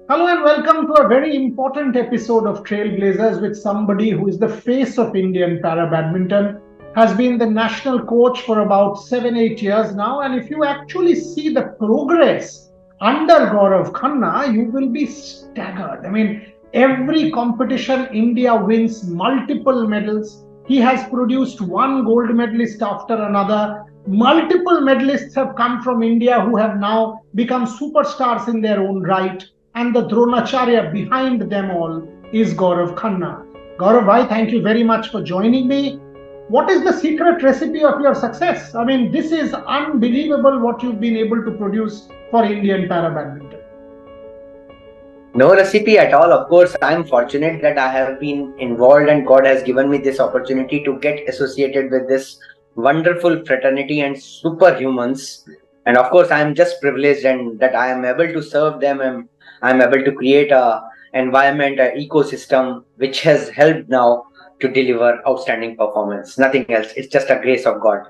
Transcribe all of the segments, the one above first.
Hello and welcome to a very important episode of Trailblazers with somebody who is the face of Indian para badminton, has been the national coach for about 7, 8 years now. And if you actually see the progress under Gaurav Khanna, you will be staggered. I mean, every competition, India wins multiple medals. He has produced one gold medalist after another. Multiple medalists have come from India who have now become superstars in their own right, and the Dronacharya behind them all is Gaurav Khanna. Gaurav bhai, thank you very much for joining me. What is the secret recipe of your success? I mean, this is unbelievable what you've been able to produce for Indian para badminton. No recipe at all. Of course, I'm fortunate that I have been involved and God has given me this opportunity to get associated with this wonderful fraternity and superhumans. And of course, I'm just privileged and that I am able to serve them and I'm able to create a environment, an ecosystem which has helped now to deliver outstanding performance. Nothing else. It's just a grace of God.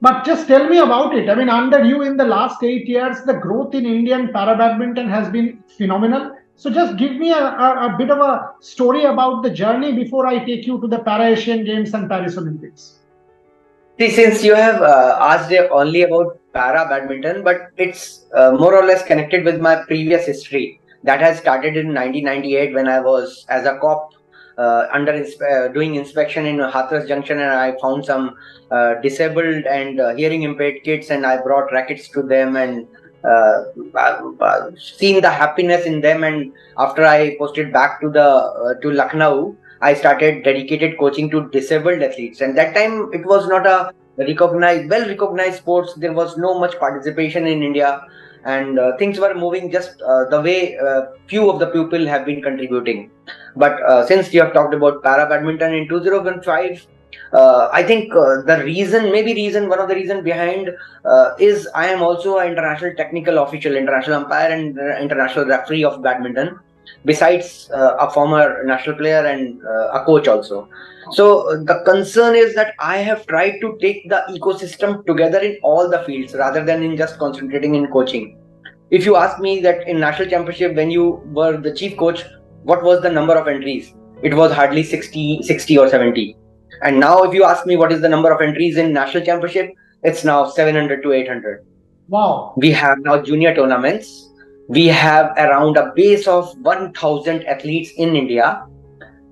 But just tell me about it. I mean, under you in the last 8 years, the growth in Indian para badminton has been phenomenal. So just give me a bit of a story about the journey before I take you to the Para Asian Games and Paris Olympics. See, since you have asked only about para badminton, but it's more or less connected with my previous history that has started in 1998 when I was as a cop doing inspection in Hathras Junction, and I found some disabled and hearing impaired kids, and I brought rackets to them and seen the happiness in them. And after I posted back to Lucknow, I started dedicated coaching to disabled athletes, and that time it was not a well recognized sports. There was no much participation in India, and things were moving just the way few of the people have been contributing. But since you have talked about para badminton in 2015, I think one of the reason behind is I am also an international technical official, international umpire, and international referee of badminton, besides a former national player and a coach also. So the concern is that I have tried to take the ecosystem together in all the fields rather than in just concentrating in coaching. If you ask me that in national championship when you were the chief coach, what was the number of entries? It was hardly 60 or 70. And now if you ask me what is the number of entries in national championship, it's now 700 to 800. Wow. We have now junior tournaments. We have around a base of 1000 athletes in India.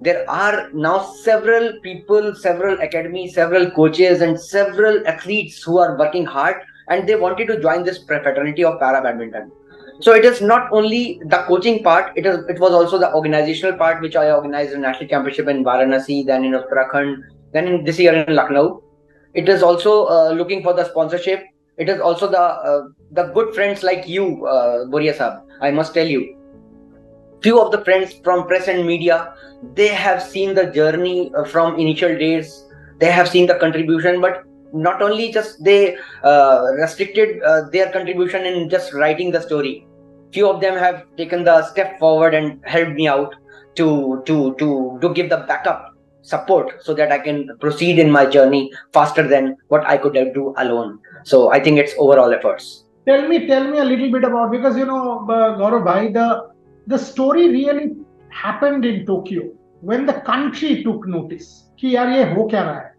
There are now several people, several academies, several coaches, and several athletes who are working hard, and they wanted to join this fraternity of para badminton. So it is not only the coaching part; it was also the organizational part, which I organized a national championship in Varanasi, then in Uttarakhand, then in this year in Lucknow. It is also looking for the sponsorship. It is also the good friends like you, Boria Saab. I must tell you, few of the friends from press and media, they have seen the journey from initial days. They have seen the contribution, but not only just they restricted their contribution in just writing the story. Few of them have taken the step forward and helped me out to give the backup support so that I can proceed in my journey faster than what I could do alone. So I think it's overall efforts. Tell me a little bit about, because Gaurav bhai, the story really happened in Tokyo when the country took notice कि यार ये हो क्या रहा है.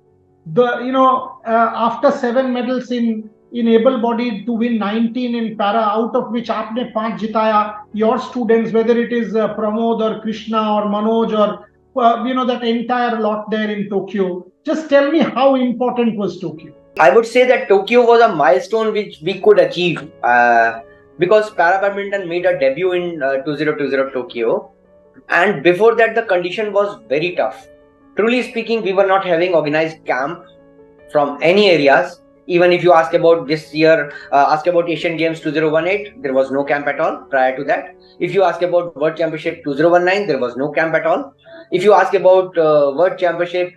After 7 medals in able bodied to win 19 in para, out of which आपने 5 जिताया, your students, whether it is Pramod or Krishna or Manoj or that entire lot there in Tokyo. Just tell me how important was Tokyo. I would say that Tokyo was a milestone which we could achieve because para badminton made a debut in 2020 Tokyo, and before that the condition was very tough. Truly speaking, we were not having organized camp from any areas. Even if you ask about this year, ask about Asian Games 2018, there was no camp at all prior to that. If you ask about World Championship 2019, there was no camp at all. If you ask about World Championship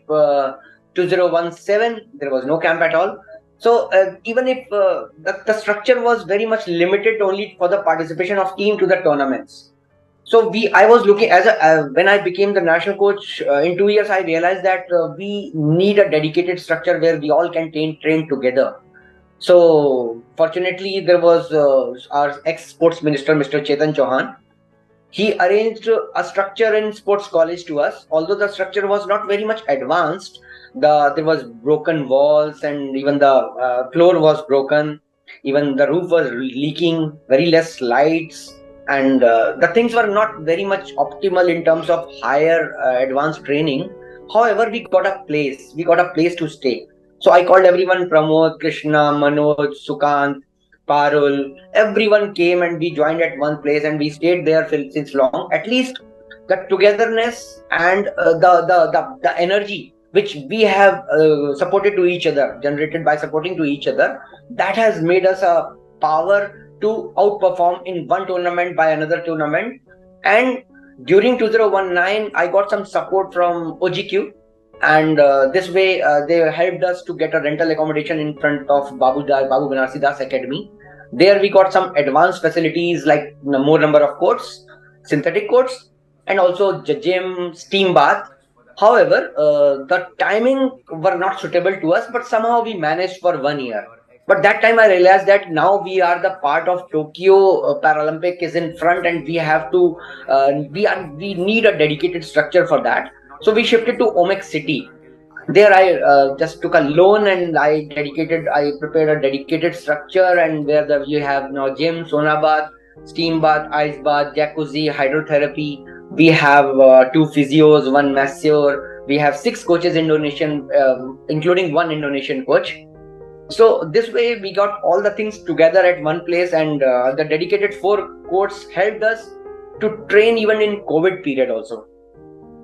2017, there was no camp at all. So even if the structure was very much limited only for the participation of team to the tournaments. So I was looking when I became the national coach in 2 years, I realized that we need a dedicated structure where we all can train together. So fortunately, there was our ex-sports minister, Mr. Chetan Chauhan. he arranged a structure in sports college to us. Although the structure was not very much advanced, there was broken walls, and even the floor was broken. Even the roof was leaking. Very less lights, and the things were not very much optimal in terms of higher advanced training. However, we got a place. We got a place to stay. So I called everyone: Pramod, Krishna, Manoj, Sukant, Parul. Everyone came and we joined at one place and we stayed there since long. At least the togetherness and the energy which we have supported to each other, generated by supporting to each other, that has made us a power to outperform in one tournament by another tournament. And during 2019, I got some support from OGQ, and this way they helped us to get a rental accommodation in front of Babu Banarsi Das Academy. There we got some advanced facilities like more number of courts, synthetic courts, and also gym, steam bath. However, the timing were not suitable to us, but somehow we managed for 1 year. But that time I realized that now we are the part of Tokyo Paralympic is in front, and we have to we need a dedicated structure for that. So we shifted to Omek City. There I just took a loan and I prepared a dedicated structure, and where you have now gym, sauna bath, steam bath, ice bath, jacuzzi, hydrotherapy. We have 2 physios, 1 masseur. We have 6 coaches Indonesian, including 1 Indonesian coach. So this way we got all the things together at one place, and the dedicated 4 courts helped us to train even in COVID period also.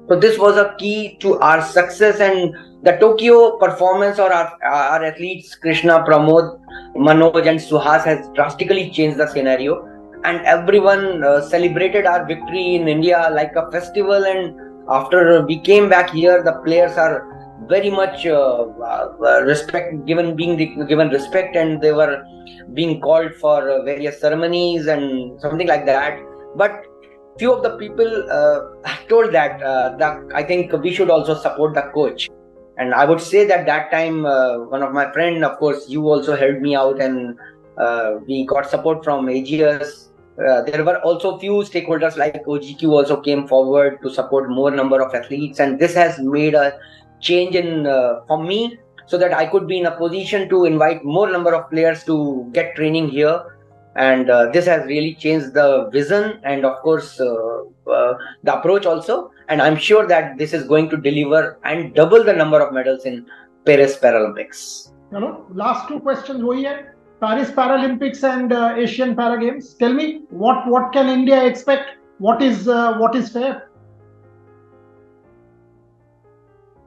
So this was a key to our success, and the Tokyo performance or our athletes Krishna, Pramod, Manoj and Suhas has drastically changed the scenario, and everyone celebrated our victory in India like a festival. And after we came back here, the players are very much given respect, and they were being called for various ceremonies and something like that. But few of the people told that I think we should also support the coach. And I would say that time one of my friend, of course, you also helped me out, and we got support from AGS. There were also few stakeholders like OGQ also came forward to support more number of athletes, and this has made a change in for me, so that I could be in a position to invite more number of players to get training here. And this has really changed the vision and of course the approach also, and I'm sure that this is going to deliver and double the number of medals in Paris Paralympics. Last 2 questions वही है, Paris Paralympics and Asian Para Games. Tell me, what can India expect? What is fair?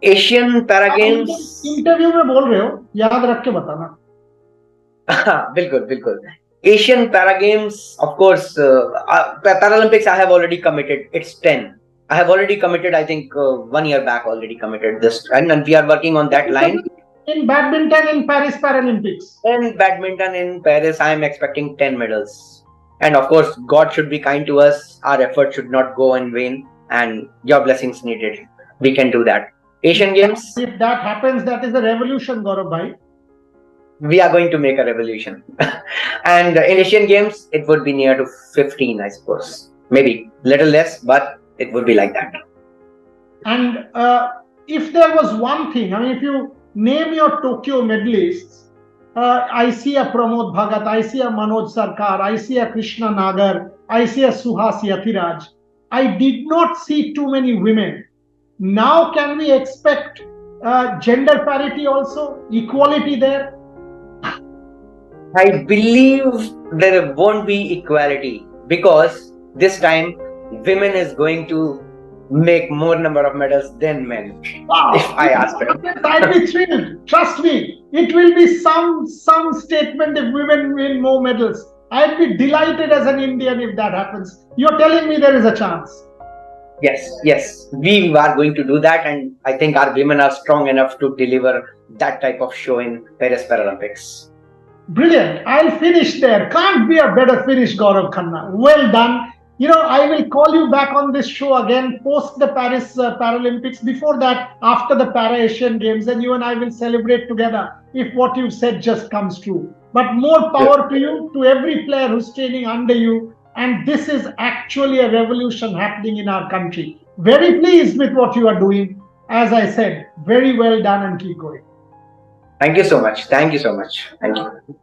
Asian Para Games interview में बोल रहे हो, याद रख के बताना. बिल्कुल. Asian Para Games, of course, Paralympics I have already committed. It's 10. I have already committed, I think 1 year back already committed this, and we are working on that line. In badminton in Paris Paralympics. In badminton in Paris, I am expecting 10 medals. And of course, God should be kind to us. Our effort should not go in vain, and your blessings needed. We can do that. Asian Games. If that happens, that is a revolution, Gaurav bhai. We are going to make a revolution. And in Asian Games, it would be near to 15, I suppose. Maybe little less, but it would be like that. And if there was one thing, I mean, if you name your Tokyo medalists, I see a Pramod Bhagat, I see a Manoj Sarkar, I see a Krishna Nagar, I see a Suhas Yathiraj. I did not see too many women. Now can we expect gender parity also, equality there? I believe there won't be equality, because this time women is going to make more number of medals than men. Wow. If I ask them. I'd be thrilled. Trust me, it will be some statement if women win more medals. I'd be delighted as an Indian if that happens. You're telling me there is a chance. Yes, we are going to do that, and I think our women are strong enough to deliver that type of show in Paris Paralympics. Brilliant. I'll finish there. Can't be a better finish, Gaurav Khanna. Well done. I will call you back on this show again post the Paris Paralympics. Before that, after the Para Asian Games, and you and I will celebrate together if what you said just comes true. But more power to you, to every player who's training under you. And this is actually a revolution happening in our country. Very pleased with what you are doing. As I said, very well done and keep going. Thank you so much. Thank you so much. Thank you.